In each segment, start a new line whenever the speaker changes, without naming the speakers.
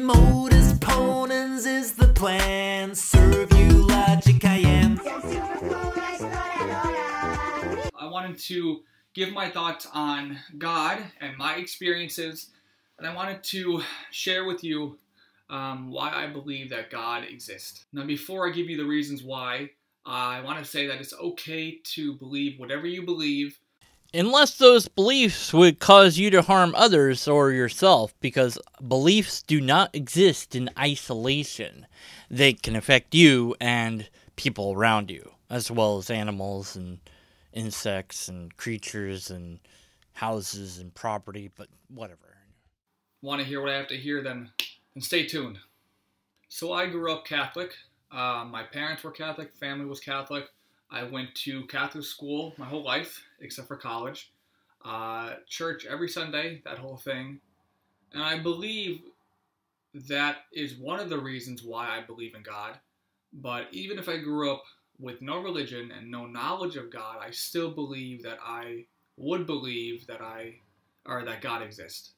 modus ponens is the plan. Serve you logic, I am.
I wanted to give my thoughts on God and my experiences, and I wanted to share with you why I believe that God exists. Now, before I give you the reasons why, I want to say that it's okay to believe whatever you believe,
unless those beliefs would cause you to harm others or yourself, because beliefs do not exist in isolation. They can affect you and people around you, as well as animals and insects and creatures and houses and property, but whatever.
Want to hear what I have to hear, then stay tuned. So I grew up Catholic. My parents were Catholic, family was Catholic. I went to Catholic school my whole life, except for college. Church every Sunday, that whole thing. And I believe that is one of the reasons why I believe in God. But even if I grew up with no religion and no knowledge of God, I still believe that I would believe that that God exists.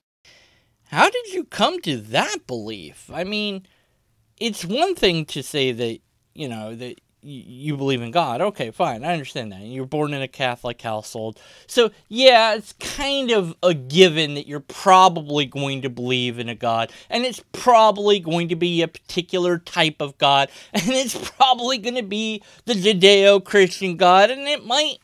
How did you come to that belief? I mean, it's one thing to say that, that you believe in God. Okay, fine, I understand that. You were born in a Catholic household. So, yeah, it's kind of a given that you're probably going to believe in a God. And it's probably going to be a particular type of God. And it's probably going to be the Judeo-Christian God. And it might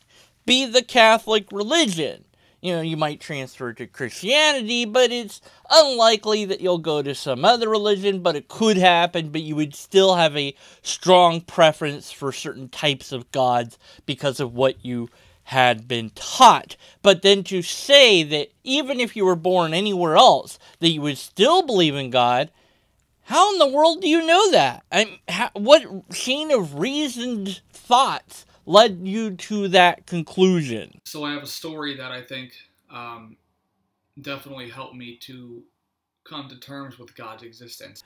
be the Catholic religion. You might transfer to Christianity, but it's unlikely that you'll go to some other religion, but it could happen, but you would still have a strong preference for certain types of gods because of what you had been taught. But then to say that even if you were born anywhere else, that you would still believe in God, how in the world do you know that? What chain of reasoned thoughts led you to that conclusion?
So I have a story that I think definitely helped me to come to terms with God's existence.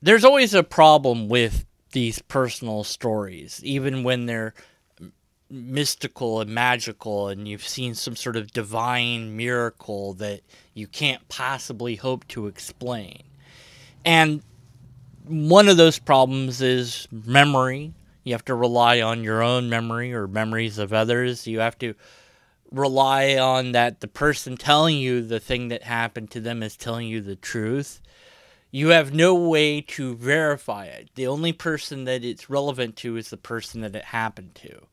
There's always a problem with these personal stories, even when they're mystical and magical and you've seen some sort of divine miracle that you can't possibly hope to explain. And one of those problems is memory. You have to rely on your own memory or memories of others. You have to rely on that the person telling you the thing that happened to them is telling you the truth. You have no way to verify it. The only person that it's relevant to is the person that it happened to.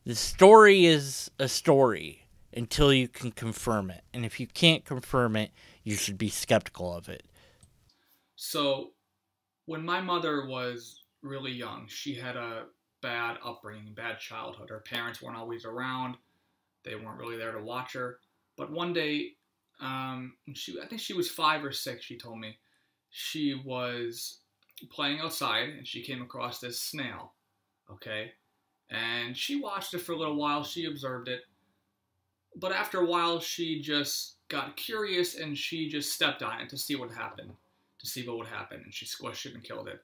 The story is a story until you can confirm it. And if you can't confirm it, you should be skeptical of it.
So when my mother was really young, she had a bad upbringing, bad childhood. Her parents weren't always around. They weren't really there to watch her. But one day, I think she was 5 or 6, she told me, she was playing outside and she came across this snail, okay? And she watched it for a little while, she observed it. But after a while, she just got curious and she just stepped on it to see what happened, and she squished it and killed it.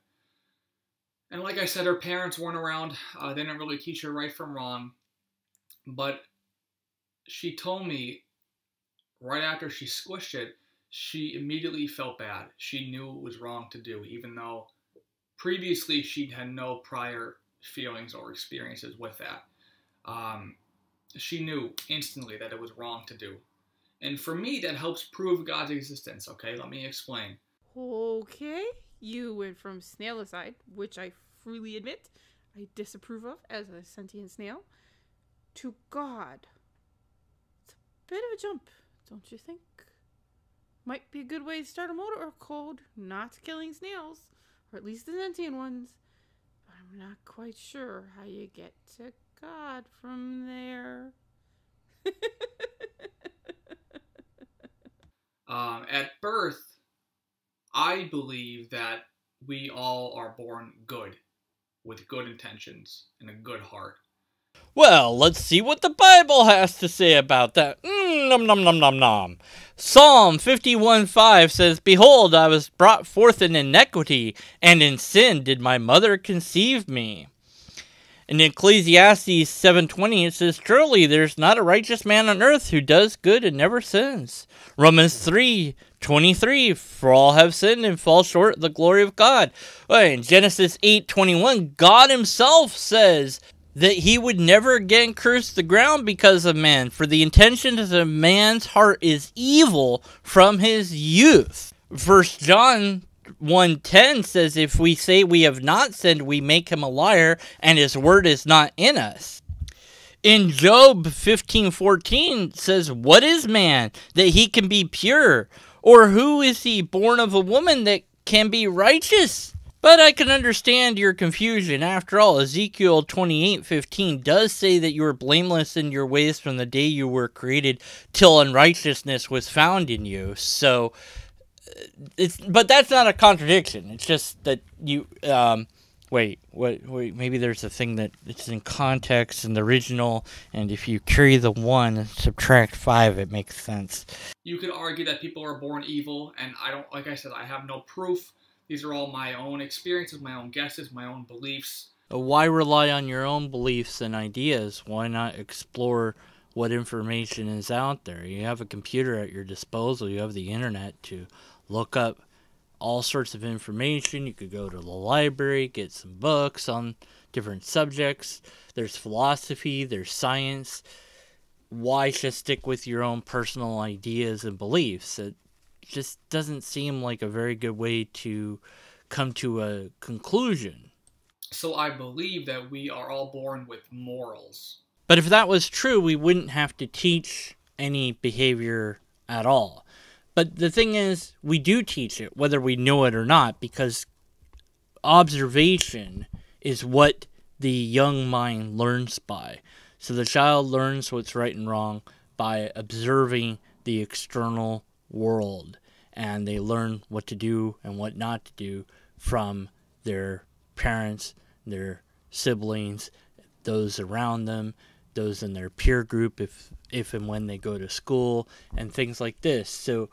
And like I said, her parents weren't around. They didn't really teach her right from wrong. But she told me right after she squished it, she immediately felt bad. She knew it was wrong to do, even though previously she'd had no prior feelings or experiences with that. She knew instantly that it was wrong to do. And for me, that helps prove God's existence, okay? Let me explain.
Okay. You went from Snailicide, which I freely admit I disapprove of as a sentient snail, to God. It's a bit of a jump, don't you think? Might be a good way to start a motor code, not killing snails, or at least the sentient ones. But I'm not quite sure how you get to God from there.
At birth, I believe that we all are born good, with good intentions and a good heart.
Well, let's see what the Bible has to say about that. Nom nom nom nom nom. Psalm 51:5 says, "Behold, I was brought forth in iniquity, and in sin did my mother conceive me." In Ecclesiastes 7:20 it says, "Truly there's not a righteous man on earth who does good and never sins. Romans 3:23, for all have sinned and fall short of the glory of God. In Genesis 8:21, God himself says that he would never again curse the ground because of man, for the intention of the man's heart is evil from his youth. 1 John 1:10 says, if we say we have not sinned, we make him a liar, and his word is not in us. In Job 15:14 says, what is man that he can be pure? Or who is he born of a woman that can be righteous? But I can understand your confusion. After all, Ezekiel 28:15 does say that you were blameless in your ways from the day you were created till unrighteousness was found in you. So, but that's not a contradiction. It's just that you, wait, maybe there's a thing that it's in context in the original, and if you carry the 1 and subtract 5, it makes sense.
You could argue that people are born evil, and I don't, like I said, I have no proof. These are all my own experiences, my own guesses, my own beliefs.
Why rely on your own beliefs and ideas? Why not explore what information is out there? You have a computer at your disposal. You have the internet to look up all sorts of information. You could go to the library, get some books on different subjects. There's philosophy, there's science. Why just stick with your own personal ideas and beliefs? It just doesn't seem like a very good way to come to a conclusion.
So I believe that we are all born with morals.
But if that was true, we wouldn't have to teach any behavior at all. But the thing is, we do teach it, whether we know it or not, because observation is what the young mind learns by. So the child learns what's right and wrong by observing the external world, and they learn what to do and what not to do from their parents, their siblings, those around them, those in their peer group if and when they go to school, and things like this. So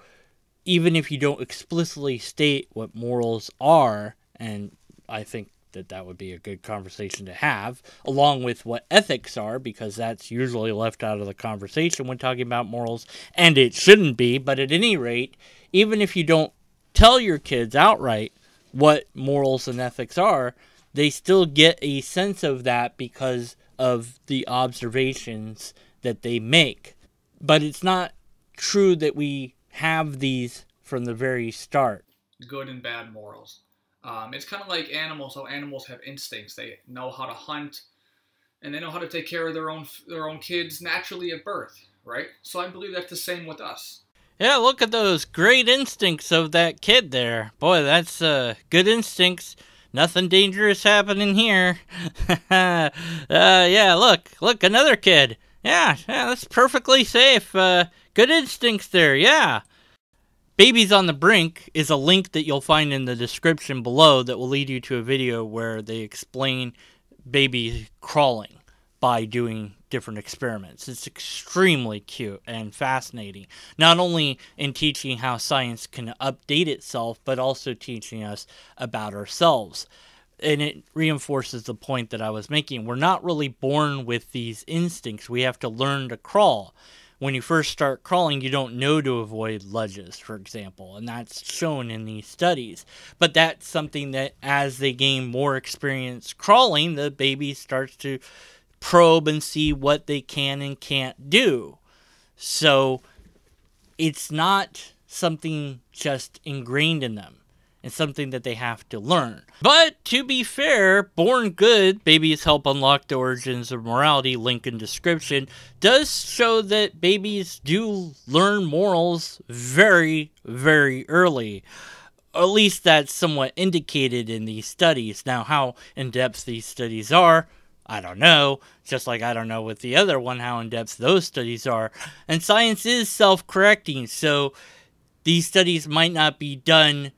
even if you don't explicitly state what morals are, and I think that would be a good conversation to have, along with what ethics are, because that's usually left out of the conversation when talking about morals, and it shouldn't be. But at any rate, even if you don't tell your kids outright what morals and ethics are, they still get a sense of that because of the observations that they make. But it's not true that we have these from the very start.
Good and bad morals. It's kind of like animals, how animals have instincts. They know how to hunt, and they know how to take care of their own kids naturally at birth, right? So I believe that's the same with us.
Yeah, look at those great instincts of that kid there. Boy, that's good instincts. Nothing dangerous happening here. Yeah, look, another kid. Yeah, that's perfectly safe. Good instincts there, yeah. Babies on the Brink is a link that you'll find in the description below that will lead you to a video where they explain baby crawling by doing different experiments. It's extremely cute and fascinating, not only in teaching how science can update itself, but also teaching us about ourselves. And it reinforces the point that I was making. We're not really born with these instincts. We have to learn to crawl. When you first start crawling, you don't know to avoid ledges, for example, and that's shown in these studies. But that's something that as they gain more experience crawling, the baby starts to probe and see what they can and can't do. So it's not something just ingrained in them. It's something that they have to learn. But to be fair, Born Good, Babies Help Unlock the Origins of Morality, link in description, does show that babies do learn morals very, very early. At least that's somewhat indicated in these studies. Now, how in-depth these studies are, I don't know. Just like I don't know with the other one how in-depth those studies are. And science is self-correcting, so these studies might not be done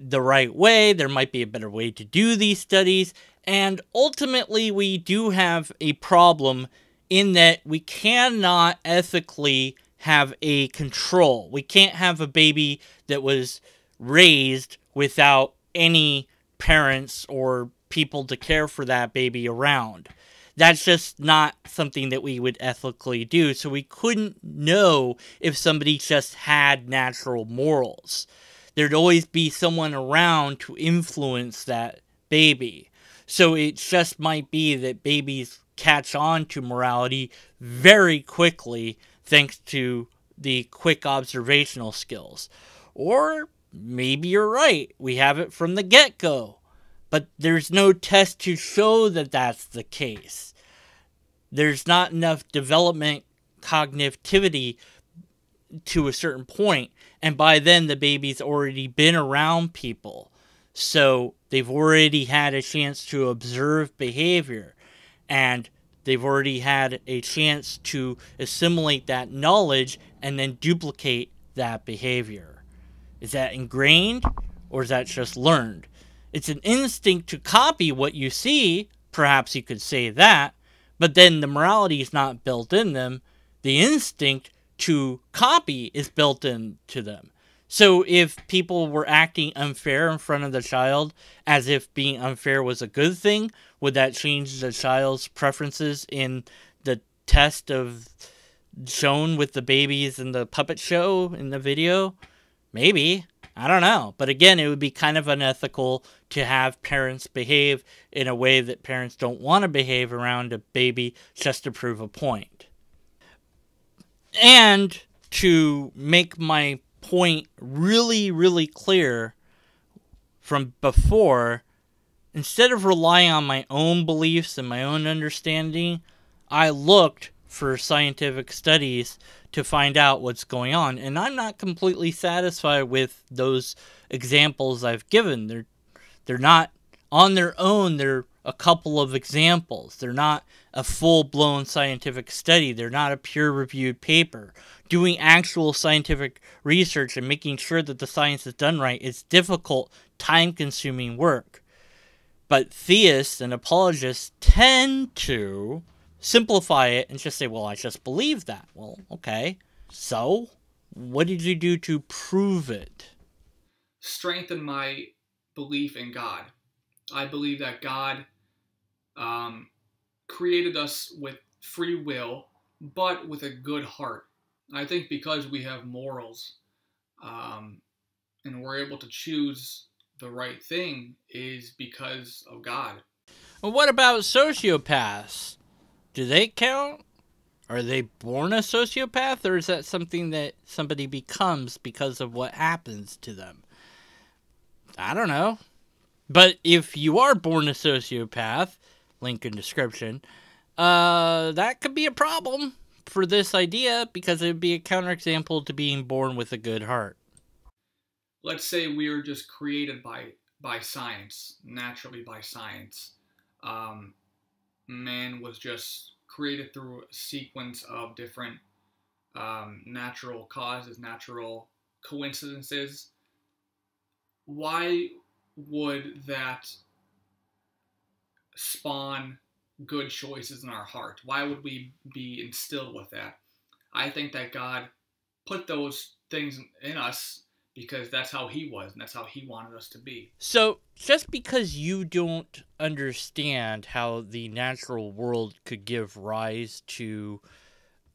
the right way. There might be a better way to do these studies, and ultimately we do have a problem in that we cannot ethically have a control. We can't have a baby that was raised without any parents or people to care for that baby around. That's just not something that we would ethically do. So we couldn't know if somebody just had natural morals. There'd always be someone around to influence that baby. So it just might be that babies catch on to morality very quickly thanks to the quick observational skills. Or maybe you're right. We have it from the get-go. But there's no test to show that that's the case. There's not enough development cognitivity to a certain point, and by then the baby's already been around people. So they've already had a chance to observe behavior, and they've already had a chance to assimilate that knowledge and then duplicate that behavior. Is that ingrained, or is that just learned? It's an instinct to copy what you see, perhaps you could say that, but then the morality is not built in them. The instinct to copy is built into them. So if people were acting unfair in front of the child, as if being unfair was a good thing, would that change the child's preferences in the test of shown with the babies in the puppet show in the video? Maybe. I don't know. But again, it would be kind of unethical to have parents behave in a way that parents don't want to behave around a baby just to prove a point. And to make my point really, really clear from before, instead of relying on my own beliefs and my own understanding, I looked for scientific studies to find out what's going on. And I'm not completely satisfied with those examples I've given. They're not on their own. They're a couple of examples. They're not a full-blown scientific study. They're not a peer-reviewed paper. Doing actual scientific research and making sure that the science is done right is difficult, time-consuming work. But theists and apologists tend to simplify it and just say, well, I just believe that. Well, okay. So, what did you do to prove it?
Strengthen my belief in God. I believe that God created us with free will, but with a good heart. I think because we have morals and we're able to choose the right thing is because of God.
Well, what about sociopaths? Do they count? Are they born a sociopath, or is that something that somebody becomes because of what happens to them? I don't know. But if you are born a sociopath, link in description, that could be a problem for this idea because it would be a counterexample to being born with a good heart.
Let's say we are just created by science, naturally by science. Man was just created through a sequence of different natural causes, natural coincidences. Why would that spawn good choices in our heart? Why would we be instilled with that? I think that God put those things in us because that's how he was, and that's how he wanted us to be.
So, just because you don't understand how the natural world could give rise to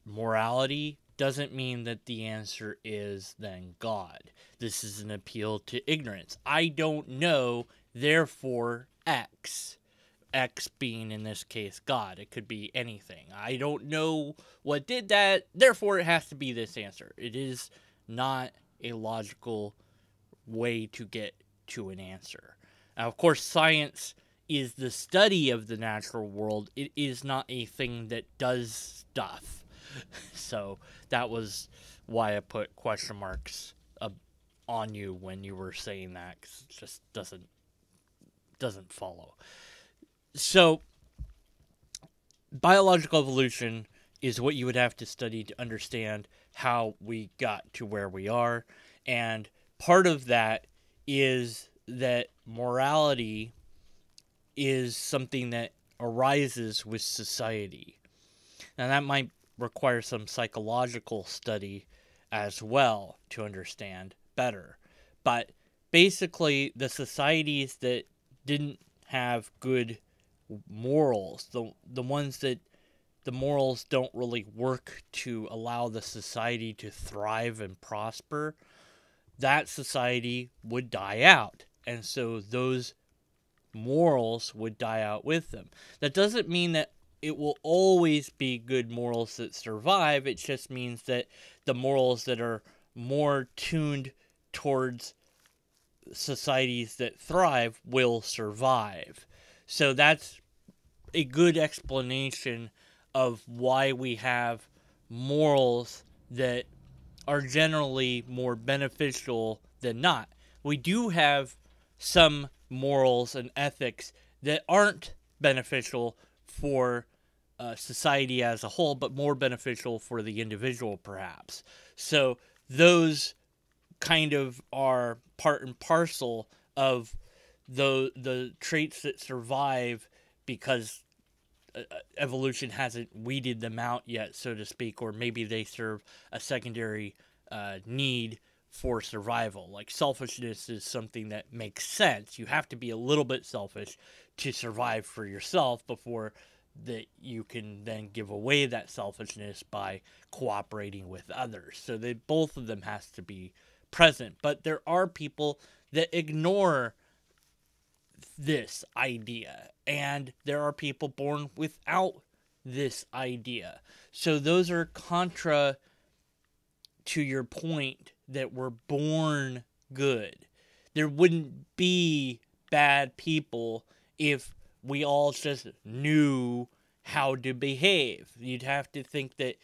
morality doesn't mean that the answer is then God. This is an appeal to ignorance. I don't know, therefore X. X being, in this case, God. It could be anything. I don't know what did that, therefore it has to be this answer. It is not a logical way to get to an answer. Now, of course, science is the study of the natural world. It is not a thing that does stuff. So that was why I put question marks on you when you were saying that, 'cause it just doesn't follow. So biological evolution is what you would have to study to understand how we got to where we are. And part of that is that morality is something that arises with society. Now, that might require some psychological study as well to understand better. But basically, the societies that didn't have good morals, the ones that the morals don't really work to allow the society to thrive and prosper, that society would die out. And so those morals would die out with them. That doesn't mean that it will always be good morals that survive. It just means that the morals that are more tuned towards societies that thrive will survive. So that's a good explanation of why we have morals that are generally more beneficial than not. We do have some morals and ethics that aren't beneficial for society as a whole, but more beneficial for the individual, perhaps. So those kind of are part and parcel of the traits that survive because evolution hasn't weeded them out yet, so to speak, or maybe they serve a secondary need for survival. Like selfishness is something that makes sense. You have to be a little bit selfish to survive for yourself before that you can then give away that selfishness by cooperating with others. So both of them has to be present. But there are people that ignore this idea, and there are people born without this idea. So those are contra to your point that we're born good. There wouldn't be bad people if we all just knew how to behave. You'd have to think that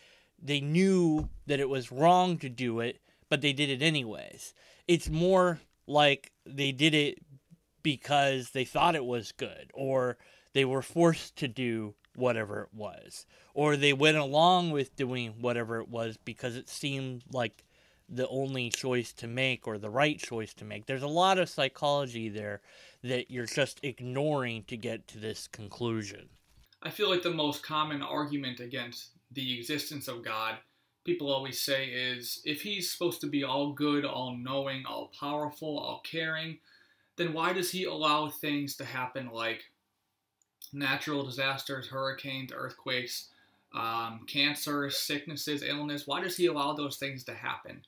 they knew that it was wrong to do it, but they did it anyways. It's more like they did it because they thought it was good, or they were forced to do whatever it was, or they went along with doing whatever it was because it seemed like the only choice to make or the right choice to make. There's a lot of psychology there that you're just ignoring to get to this conclusion.
I feel like the most common argument against the existence of God, people always say, is if he's supposed to be all good, all knowing, all powerful, all caring, then why does he allow things to happen like natural disasters, hurricanes, earthquakes, cancer, sicknesses, illness? Why does he allow those things to happen?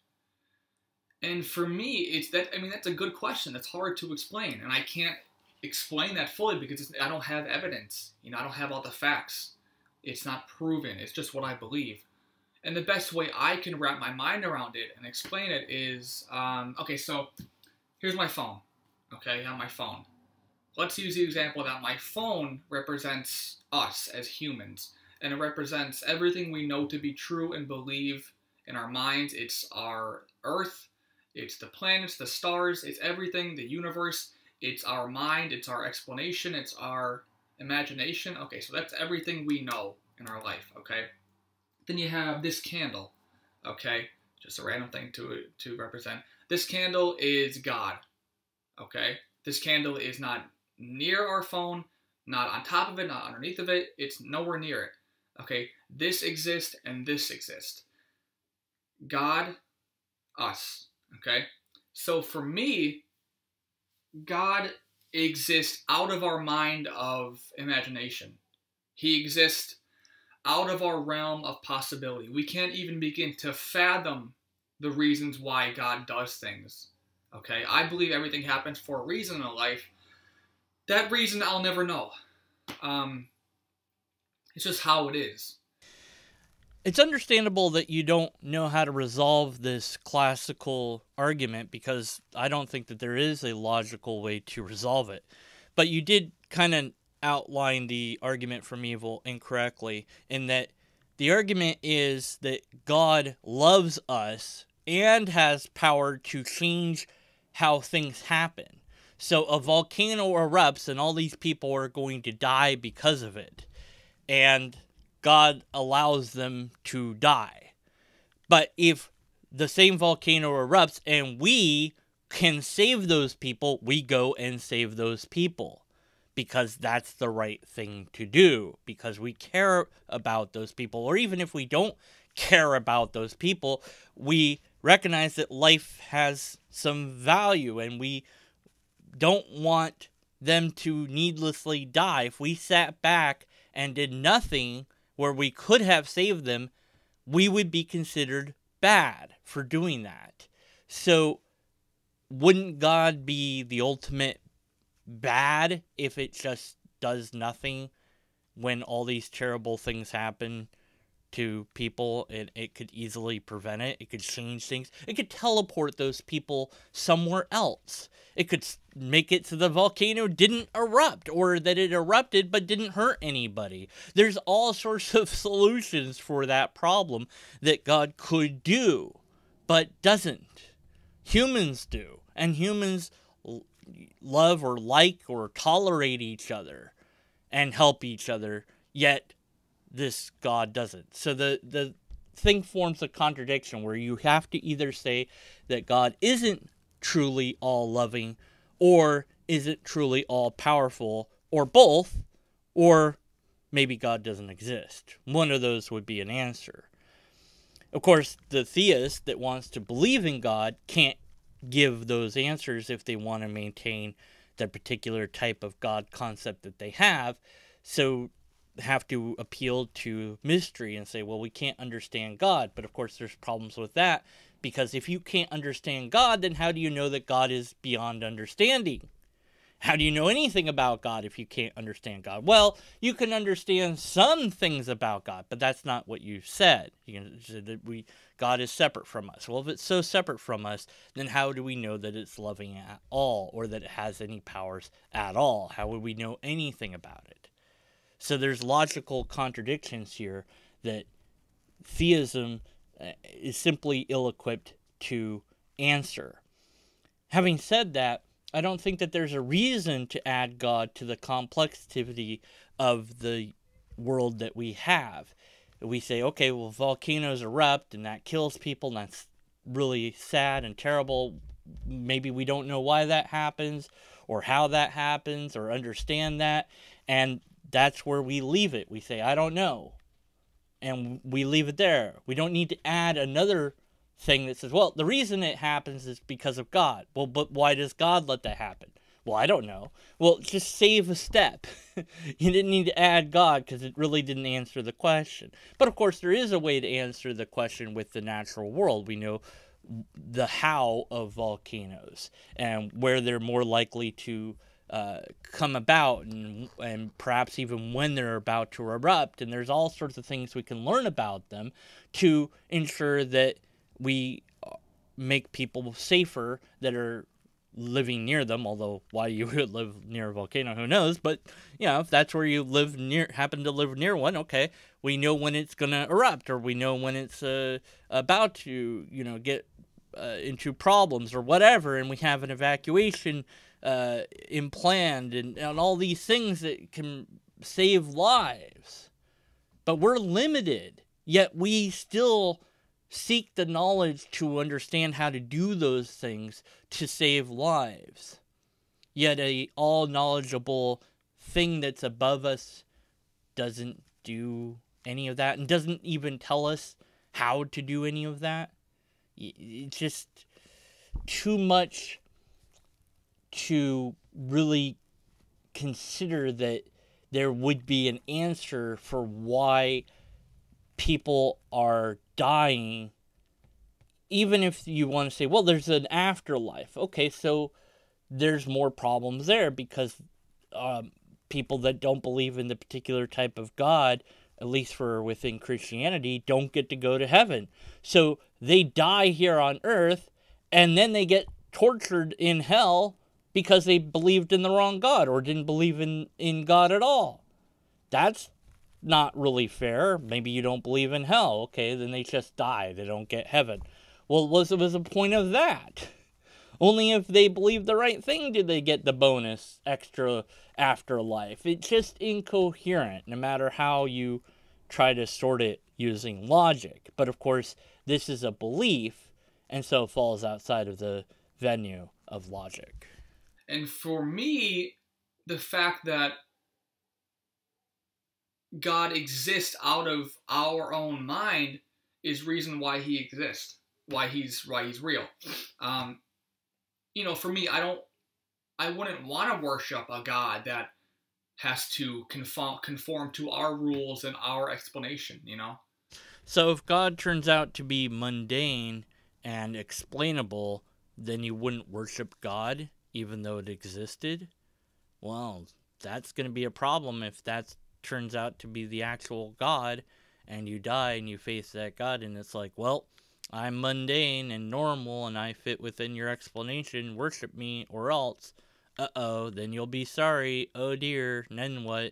And for me, that's a good question. It's hard to explain, and I can't explain that fully because I don't have evidence. I don't have all the facts. It's not proven. It's just what I believe. And the best way I can wrap my mind around it and explain it is, okay, so here's my phone. Okay, on my phone. Let's use the example that my phone represents us as humans, and it represents everything we know to be true and believe in our minds. It's our Earth. It's the planets, the stars, it's everything, the universe, it's our mind, it's our explanation, it's our imagination. Okay, so that's everything we know in our life, okay? Then you have this candle, okay? Just a random thing to represent. This candle is God, okay? This candle is not near our phone, not on top of it, not underneath of it. It's nowhere near it, okay? This exists and this exists. God, us. Okay, so for me, God exists out of our mind of imagination. He exists out of our realm of possibility. We can't even begin to fathom the reasons why God does things. Okay, I believe everything happens for a reason in life. That reason I'll never know. It's just how it is.
It's understandable that you don't know how to resolve this classical argument because I don't think that there is a logical way to resolve it. But you did kind of outline the argument from evil incorrectly in that the argument is that God loves us and has power to change how things happen. So a volcano erupts and all these people are going to die because of it. And God allows them to die. But if the same volcano erupts and we can save those people, we go and save those people. Because that's the right thing to do. Because we care about those people. Or even if we don't care about those people, we recognize that life has some value. And we don't want them to needlessly die. If we sat back and did nothing where we could have saved them, we would be considered bad for doing that. So wouldn't God be the ultimate bad if it just does nothing when all these terrible things happen to people? It could easily prevent it. It could change things. It could teleport those people somewhere else. It could make it so the volcano didn't erupt, or that it erupted but didn't hurt anybody. There's all sorts of solutions for that problem that God could do, but doesn't. Humans do. And humans love or like or tolerate each other and help each other, yet this God doesn't. So the thing forms a contradiction where you have to either say that God isn't truly all loving, or isn't truly all powerful, or both, or maybe God doesn't exist. One of those would be an answer. Of course, the theist that wants to believe in God can't give those answers if they want to maintain the particular type of God concept that they have, so have to appeal to mystery and say, well, we can't understand God. But of course there's problems with that, because if you can't understand God, then how do you know that God is beyond understanding? How do you know anything about God if you can't understand God? Well, you can understand some things about God, but that's not what you said. You said that God is separate from us. Well, if it's so separate from us, then how do we know that it's loving at all, or that it has any powers at all? How would we know anything about it? So there's logical contradictions here that theism is simply ill-equipped to answer. Having said that, I don't think that there's a reason to add God to the complexity of the world that we have. We say, okay, well, volcanoes erupt and that kills people, and that's really sad and terrible. Maybe we don't know why that happens, or how that happens, or understand that, and that's where we leave it. We say, I don't know, and we leave it there. We don't need to add another thing that says, well, the reason it happens is because of God. Well, but why does God let that happen? Well, I don't know. Well, just save a step. You didn't need to add God, because it really didn't answer the question. But of course, there is a way to answer the question with the natural world. We know the how of volcanoes, and where they're more likely to come about, and perhaps even when they're about to erupt. And there's all sorts of things we can learn about them to ensure that we make people safer that are living near them. Although why you would live near a volcano, who knows? But you know, if that's where you happen to live near one, okay, we know when it's gonna erupt, or we know when it's about to, get into problems or whatever, and we have an evacuation planned, and all these things that can save lives. But we're limited, yet we still seek the knowledge to understand how to do those things to save lives. Yet a all-knowledgeable thing that's above us doesn't do any of that, and doesn't even tell us how to do any of that. It's just too much to really consider that there would be an answer for why people are dying. Even if you want to say, well, there's an afterlife. Okay, so there's more problems there, because people that don't believe in the particular type of God, at least for within Christianity, don't get to go to heaven. So they die here on earth, and then they get tortured in hell because they believed in the wrong God, or didn't believe in God at all. That's not really fair. Maybe you don't believe in hell. Okay, then they just die. They don't get heaven. Well, what was the point of that? Only if they believe the right thing did they get the bonus extra afterlife. It's just incoherent, no matter how you try to sort it using logic. But of course, this is a belief, and so it falls outside of the venue of logic.
And for me, the fact that God exists out of our own mind is reason why he exists, why he's real. For me, I I wouldn't want to worship a God that has to conform to our rules and our explanation, you know?
So if God turns out to be mundane and explainable, then you wouldn't worship God even though it existed? Well, that's going to be a problem if that turns out to be the actual God and you die and you face that God and it's like, well, I'm mundane and normal and I fit within your explanation, worship me or else. Uh-oh, then you'll be sorry. Oh dear, and then what?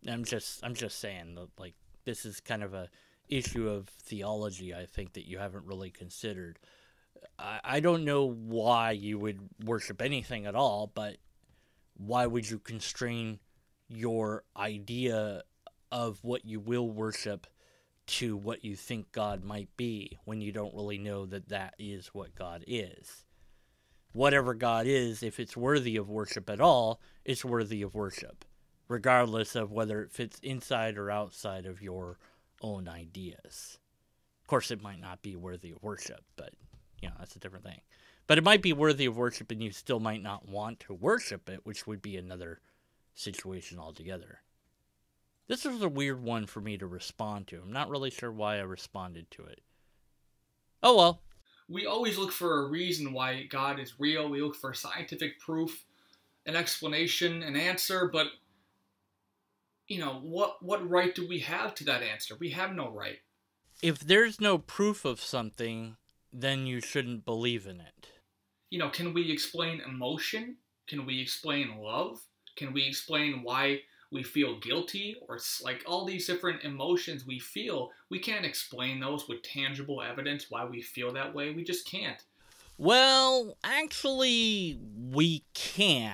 I'm just saying that, like, this is kind of a issue of theology I think that you haven't really considered. I don't know why you would worship anything at all, but why would you constrain your idea of what you will worship to what you think God might be when you don't really know that that is what God is? Whatever God is, if it's worthy of worship at all, it's worthy of worship, regardless of whether it fits inside or outside of your own ideas. Of course, it might not be worthy of worship, but, you know, that's a different thing. But it might be worthy of worship and you still might not want to worship it, which would be another situation altogether. This was a weird one for me to respond to. I'm not really sure why I responded to it. Oh well.
We always look for a reason why God is real. We look for scientific proof, an explanation, an answer, but, you know, what right do we have to that answer? We have no right.
If there's no proof of something, then you shouldn't believe in it.
You know, can we explain emotion? Can we explain love? Can we explain why we feel guilty? Or it's like all these different emotions we feel, we can't explain those with tangible evidence why we feel that way. We just can't.
Well, actually, we can.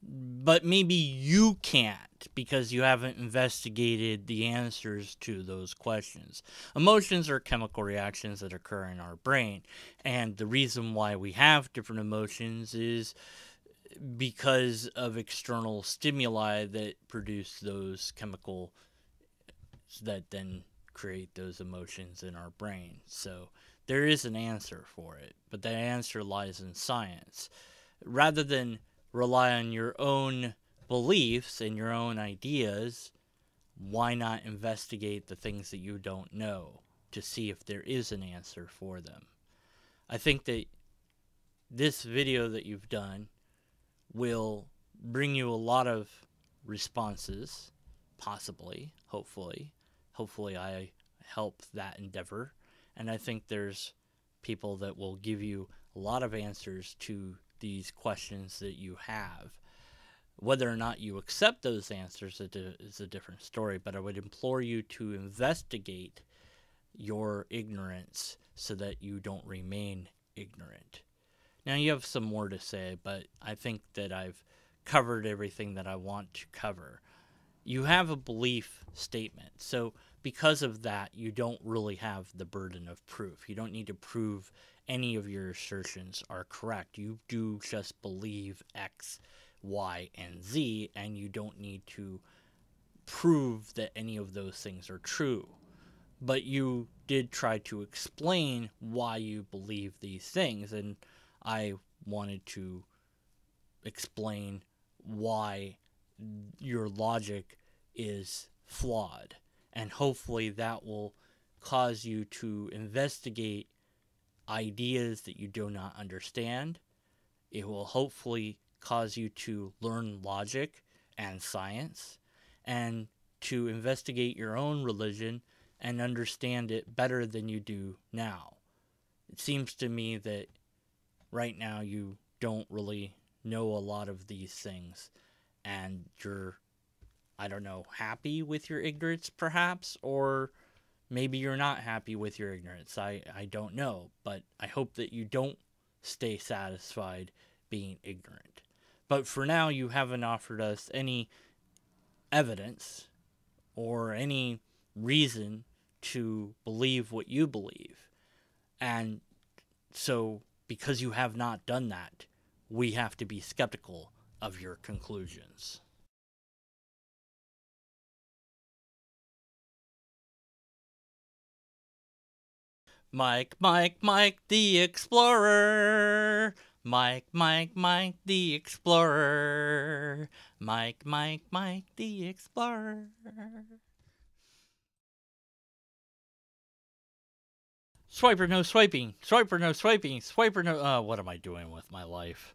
But maybe you can't because you haven't investigated the answers to those questions. Emotions are chemical reactions that occur in our brain. And the reason why we have different emotions is because of external stimuli that produce those chemical that then create those emotions in our brain. So there is an answer for it, but the answer lies in science. Rather than rely on your own beliefs and your own ideas, why not investigate the things that you don't know to see if there is an answer for them? I think that this video that you've done will bring you a lot of responses, possibly, hopefully. Hopefully I help that endeavor. And I think there's people that will give you a lot of answers to these questions that you have. Whether or not you accept those answers is a different story, but I would implore you to investigate your ignorance so that you don't remain ignorant. Now, you have some more to say, but I think that I've covered everything that I want to cover. You have a belief statement, so because of that, you don't really have the burden of proof. You don't need to prove any of your assertions are correct. You do just believe X, Y, and Z, and you don't need to prove that any of those things are true. But you did try to explain why you believe these things, and I wanted to explain why your logic is flawed. And hopefully that will cause you to investigate ideas that you do not understand. It will hopefully cause you to learn logic and science and to investigate your own religion and understand it better than you do now. It seems to me that right now you don't really know a lot of these things and you're, I don't know, happy with your ignorance perhaps, or maybe you're not happy with your ignorance. I don't know, but I hope that you don't stay satisfied being ignorant. But for now, you haven't offered us any evidence or any reason to believe what you believe. And so, because you have not done that, we have to be skeptical of your conclusions. Mike the Explorer. Mike, the explorer. Mike, the explorer. Swiper, no swiping. Swiper, no swiping. Swiper, no... what am I doing with my life?